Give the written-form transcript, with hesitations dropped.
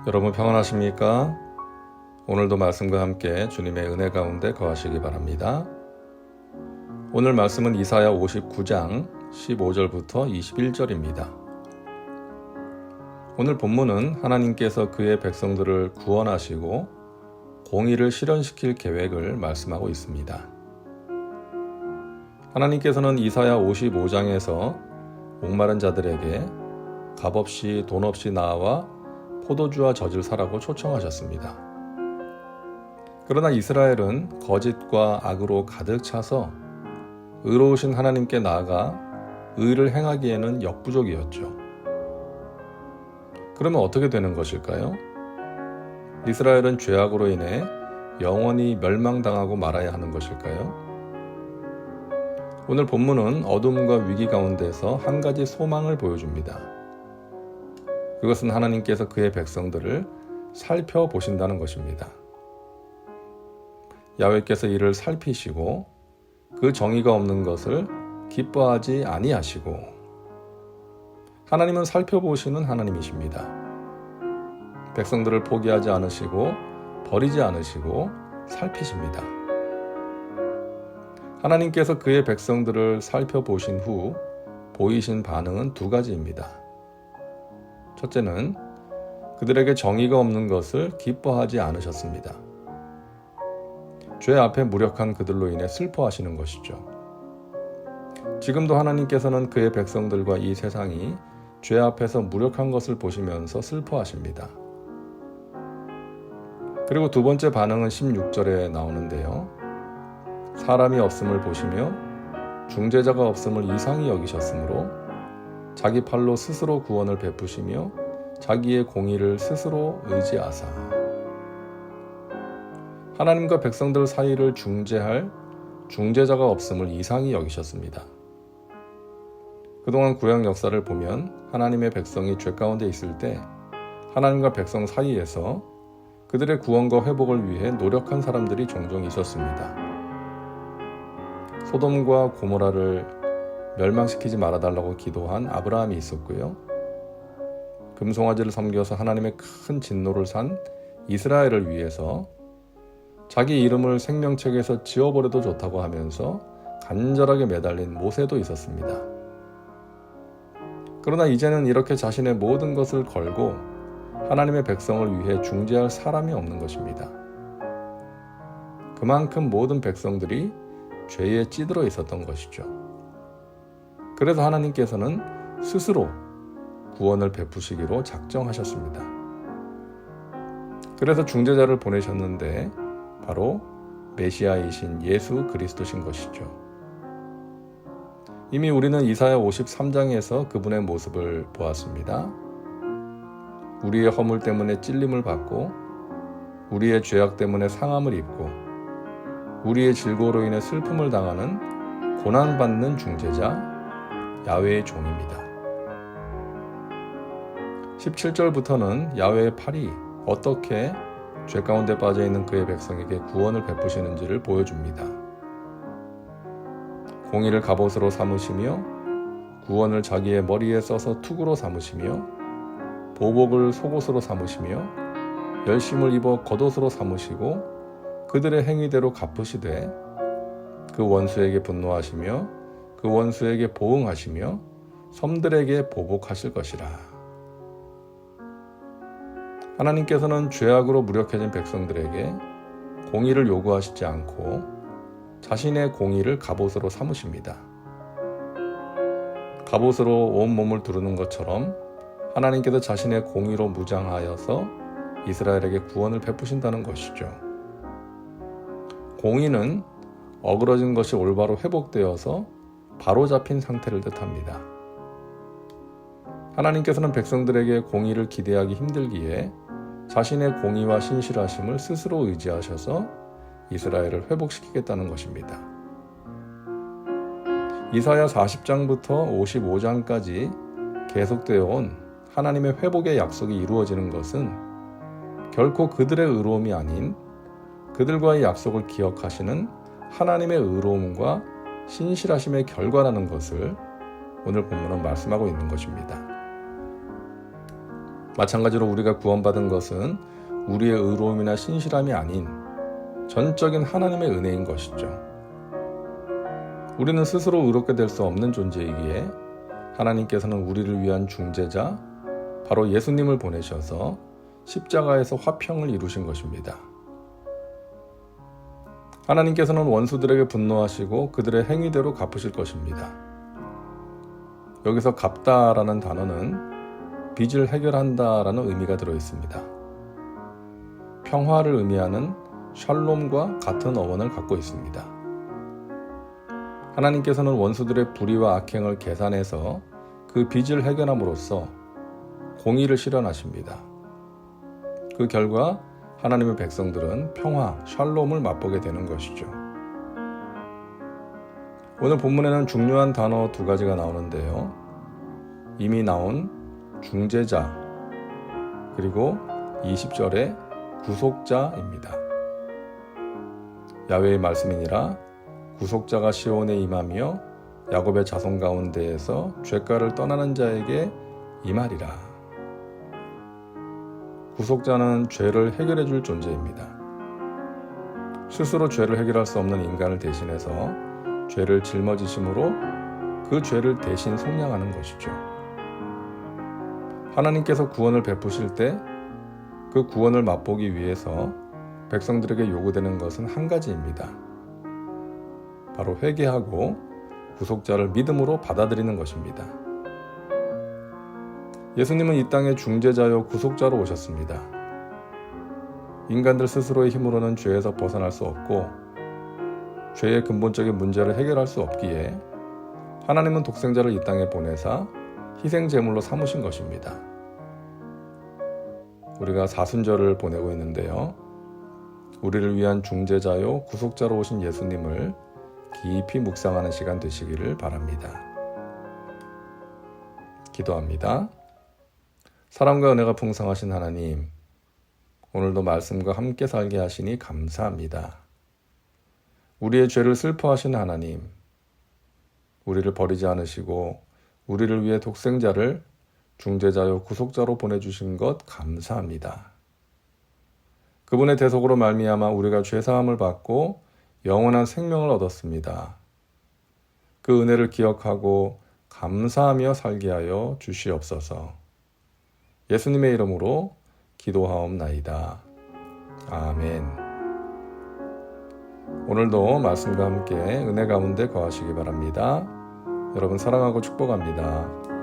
여러분 평안하십니까? 오늘도 말씀과 함께 주님의 은혜 가운데 거하시기 바랍니다. 오늘 말씀은 이사야 59장 15절부터 21절입니다. 오늘 본문은 하나님께서 그의 백성들을 구원하시고 공의를 실현시킬 계획을 말씀하고 있습니다. 하나님께서는 이사야 55장에서 목마른 자들에게 값없이 돈 없이 나와 포도주와 젖을 사라고 초청하셨습니다. 그러나 이스라엘은 거짓과 악으로 가득 차서 의로우신 하나님께 나아가 의를 행하기에는 역부족이었죠. 그러면 어떻게 되는 것일까요? 이스라엘은 죄악으로 인해 영원히 멸망당하고 말아야 하는 것일까요? 오늘 본문은 어둠과 위기 가운데서 한 가지 소망을 보여줍니다. 그것은 하나님께서 그의 백성들을 살펴보신다는 것입니다. 야훼께서 이를 살피시고 그 정의가 없는 것을 기뻐하지 아니하시고, 하나님은 살펴보시는 하나님이십니다. 백성들을 포기하지 않으시고 버리지 않으시고 살피십니다. 하나님께서 그의 백성들을 살펴보신 후 보이신 반응은 두 가지입니다. 첫째는 그들에게 정의가 없는 것을 기뻐하지 않으셨습니다. 죄 앞에 무력한 그들로 인해 슬퍼하시는 것이죠. 지금도 하나님께서는 그의 백성들과 이 세상이 죄 앞에서 무력한 것을 보시면서 슬퍼하십니다. 그리고 두 번째 반응은 16절에 나오는데요. 사람이 없음을 보시며 중재자가 없음을 이상히 여기셨으므로 자기 팔로 스스로 구원을 베푸시며 자기의 공의를 스스로 의지하사. 하나님과 백성들 사이를 중재할 중재자가 없음을 이상히 여기셨습니다. 그동안 구약 역사를 보면 하나님의 백성이 죄 가운데 있을 때 하나님과 백성 사이에서 그들의 구원과 회복을 위해 노력한 사람들이 종종 있었습니다. 소돔과 고모라를 멸망시키지 말아달라고 기도한 아브라함이 있었고요. 금송아지를 섬겨서 하나님의 큰 진노를 산 이스라엘을 위해서 자기 이름을 생명책에서 지워버려도 좋다고 하면서 간절하게 매달린 모세도 있었습니다. 그러나 이제는 이렇게 자신의 모든 것을 걸고 하나님의 백성을 위해 중재할 사람이 없는 것입니다. 그만큼 모든 백성들이 죄에 찌들어 있었던 것이죠. 그래서 하나님께서는 스스로 구원을 베푸시기로 작정하셨습니다. 그래서 중재자를 보내셨는데 바로 메시아이신 예수 그리스도신 것이죠. 이미 우리는 이사야 53장에서 그분의 모습을 보았습니다. 우리의 허물 때문에 찔림을 받고 우리의 죄악 때문에 상함을 입고 우리의 질고로 인해 슬픔을 당하는 고난받는 중재자 야훼의 종입니다. 17절부터는 야훼의 팔이 어떻게 죄 가운데 빠져있는 그의 백성에게 구원을 베푸시는지를 보여줍니다. 공의를 갑옷으로 삼으시며 구원을 자기의 머리에 써서 투구로 삼으시며 보복을 속옷으로 삼으시며 열심을 입어 겉옷으로 삼으시고 그들의 행위대로 갚으시되 그 원수에게 분노하시며 그 원수에게 보응하시며 섬들에게 보복하실 것이라. 하나님께서는 죄악으로 무력해진 백성들에게 공의를 요구하시지 않고 자신의 공의를 갑옷으로 삼으십니다. 갑옷으로 온 몸을 두르는 것처럼 하나님께서 자신의 공의로 무장하여서 이스라엘에게 구원을 베푸신다는 것이죠. 공의는 어그러진 것이 올바로 회복되어서 바로잡힌 상태를 뜻합니다. 하나님께서는 백성들에게 공의를 기대하기 힘들기에 자신의 공의와 신실하심을 스스로 의지하셔서 이스라엘을 회복시키겠다는 것입니다. 이사야 40장부터 55장까지 계속되어 온 하나님의 회복의 약속이 이루어지는 것은 결코 그들의 의로움이 아닌 그들과의 약속을 기억하시는 하나님의 의로움과 신실하심의 결과라는 것을 오늘 본문은 말씀하고 있는 것입니다. 마찬가지로 우리가 구원받은 것은 우리의 의로움이나 신실함이 아닌 전적인 하나님의 은혜인 것이죠. 우리는 스스로 의롭게 될 수 없는 존재이기에 하나님께서는 우리를 위한 중재자, 바로 예수님을 보내셔서 십자가에서 화평을 이루신 것입니다. 하나님께서는 원수들에게 분노하시고 그들의 행위대로 갚으실 것입니다. 여기서 갚다라는 단어는 빚을 해결한다라는 의미가 들어있습니다. 평화를 의미하는 샬롬과 같은 어원을 갖고 있습니다. 하나님께서는 원수들의 불의와 악행을 계산해서 그 빚을 해결함으로써 공의를 실현하십니다. 그 결과 하나님의 백성들은 평화, 샬롬을 맛보게 되는 것이죠. 오늘 본문에는 중요한 단어 2가지가 나오는데요. 이미 나온 중재자, 그리고 20절의 구속자입니다. 야훼의 말씀이니라 구속자가 시온에 임하며 야곱의 자손 가운데에서 죄가를 떠나는 자에게 임하리라. 구속자는 죄를 해결해 줄 존재입니다. 스스로 죄를 해결할 수 없는 인간을 대신해서 죄를 짊어지심으로 그 죄를 대신 속량하는 것이죠. 하나님께서 구원을 베푸실 때 그 구원을 맛보기 위해서 백성들에게 요구되는 것은 한 가지입니다. 바로 회개하고 구속자를 믿음으로 받아들이는 것입니다. 예수님은 이 땅에 중재자요 구속자로 오셨습니다. 인간들 스스로의 힘으로는 죄에서 벗어날 수 없고 죄의 근본적인 문제를 해결할 수 없기에 하나님은 독생자를 이 땅에 보내사 희생제물로 삼으신 것입니다. 우리가 사순절을 보내고 있는데요. 우리를 위한 중재자요 구속자로 오신 예수님을 깊이 묵상하는 시간 되시기를 바랍니다. 기도합니다. 사랑과 은혜가 풍성하신 하나님, 오늘도 말씀과 함께 살게 하시니 감사합니다. 우리의 죄를 슬퍼하신 하나님, 우리를 버리지 않으시고 우리를 위해 독생자를 중재자요 구속자로 보내주신 것 감사합니다. 그분의 대속으로 말미암아 우리가 죄사함을 받고 영원한 생명을 얻었습니다. 그 은혜를 기억하고 감사하며 살게 하여 주시옵소서. 예수님의 이름으로 기도하옵나이다. 아멘. 오늘도 말씀과 함께 은혜 가운데 거하시기 바랍니다. 여러분 사랑하고 축복합니다.